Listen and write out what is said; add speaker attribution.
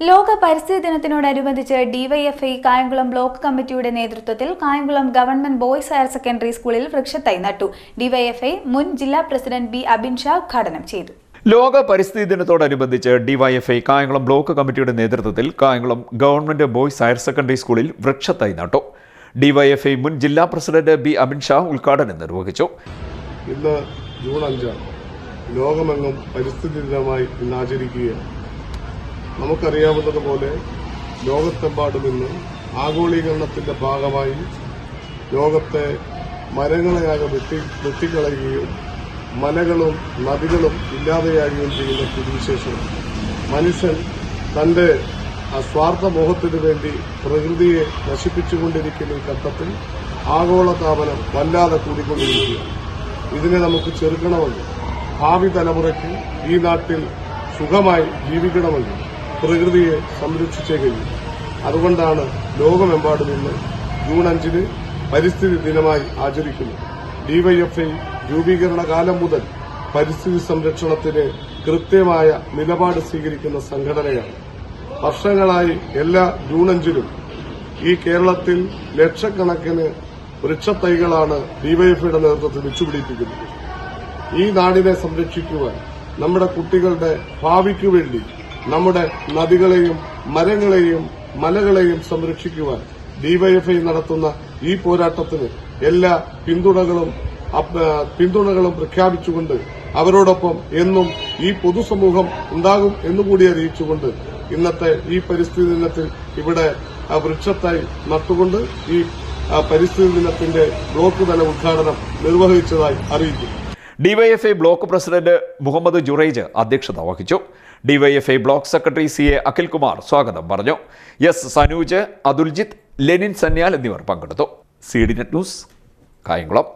Speaker 1: ലോക പരിസ്ഥിതി ദിനത്തിനോടനുബന്ധിച്ച് DYFI Kayamkulam block കമ്മിറ്റിയുടെ നേതൃത്വത്തിൽ Kayamkulam government boys higher secondary സ്കൂളിൽ വൃക്ഷത്തൈ നട്ടു. ഡിവൈഎഫ്ഐ മുൻ ജില്ലാ പ്രസിഡന്റ് ബി അബിൻ ഷാ ഉദ്ഘാടനം ചെയ്തു.
Speaker 2: ലോക പരിസ്ഥിതി ദിനത്തോടനുബന്ധിച്ച് ഡിവൈഎഫ്ഐ കായംകുളം ബ്ലോക്ക് കമ്മിറ്റിയുടെ നേതൃത്വത്തിൽ Kayamkulam government boys higher secondary സ്കൂളിൽ വൃക്ഷത്തൈ നട്ടു. ഡിവൈഎഫ്ഐ മുൻ ജില്ലാ പ്രസിഡന്റ് ബി അബിൻ ഷാ ഉദ്ഘാടനം നിർവഹിച്ചു.
Speaker 3: ഇന്ന് ജൂൺ 5 ലോകമെങ്ങും പരിസ്ഥിതി ദിനമായി ഇന്ന് ആചരിക്കുകയാണ്. നമുക്കറിയാവുന്നതുപോലെ ലോകത്തെമ്പാടും ഇന്ന് ആഗോളീകരണത്തിന്റെ ഭാഗമായി ലോകത്തെ മരങ്ങളെയാകെ വെട്ടിക്കളയുകയും മലകളും നദികളും ഇല്ലാതെയാകുകയും ചെയ്യുന്ന സ്ഥിതിവിശേഷം മനുഷ്യൻ തന്റെ സ്വാർത്ഥ മോഹത്തിനു വേണ്ടി പ്രകൃതിയെ നശിപ്പിച്ചുകൊണ്ടിരിക്കുന്ന ഈ ഘട്ടത്തിൽ ആഗോളതാപനം വല്ലാതെ കൂടിക്കൊണ്ടിരിക്കുകയാണ്. ഇതിനെ നമുക്ക് ചെറുക്കണമെങ്കിൽ ഭാവി തലമുറയ്ക്ക് ഈ നാട്ടിൽ സുഖമായി ജീവിക്കണമെങ്കിൽ പ്രകൃതിയെ സംരക്ഷിച്ചേ കഴിയും. അതുകൊണ്ടാണ് ലോകമെമ്പാടും ഇന്ന് ജൂൺ 5 പരിസ്ഥിതി ദിനമായി ആചരിക്കുന്നത്. ഡിവൈഎഫ്ഐ രൂപീകരണ കാലം മുതൽ പരിസ്ഥിതി സംരക്ഷണത്തിന് കൃത്യമായ നിലപാട് സ്വീകരിക്കുന്ന സംഘടനയാണ്. വർഷങ്ങളായി എല്ലാ ജൂൺ 5 ഈ കേരളത്തിൽ ലക്ഷക്കണക്കിന് വൃക്ഷത്തൈകളാണ് ഡിവൈഎഫ്ഐയുടെ നേതൃത്വത്തിൽ വെച്ചുപിടിപ്പിക്കുന്നത്. ഈ നാടിനെ സംരക്ഷിക്കുവാൻ, നമ്മുടെ കുട്ടികളുടെ ഭാവിക്കു വേണ്ടി നമ്മുടെ നദികളെയും മരങ്ങളെയും മലകളെയും സംരക്ഷിക്കുവാൻ ഡിവൈഎഫ്ഐ നടത്തുന്ന ഈ പോരാട്ടത്തിന് എല്ലാ പിന്തുണകളും പ്രഖ്യാപിച്ചുകൊണ്ട് അവരോടൊപ്പം എന്നും ഈ പൊതുസമൂഹം ഉണ്ടാകും എന്നുകൂടി അറിയിച്ചുകൊണ്ട് ഇന്നത്തെ ഈ പരിസ്ഥിതി ദിനത്തിൽ ഇവിടെ വൃക്ഷത്തൈ നട്ടുകൊണ്ട് ഈ പരിസ്ഥിതി ദിനത്തിന്റെ ബ്ലോക്ക് തല ഉദ്ഘാടനം നിർവഹിച്ചതായി അറിയിക്കുന്നു.
Speaker 2: DYFI block president Muhammad Juraij അധ്യക്ഷത വഹിച്ചു. DYFI block secretary CA Akhilkumar സ്വാഗതം പറഞ്ഞു. എസ് സനൂജ്, അതുൽജിത്ത്, ലെനിൻ സന്യാൽ എന്നിവർ പങ്കെടുത്തു. CDNet news, Kayamkulam.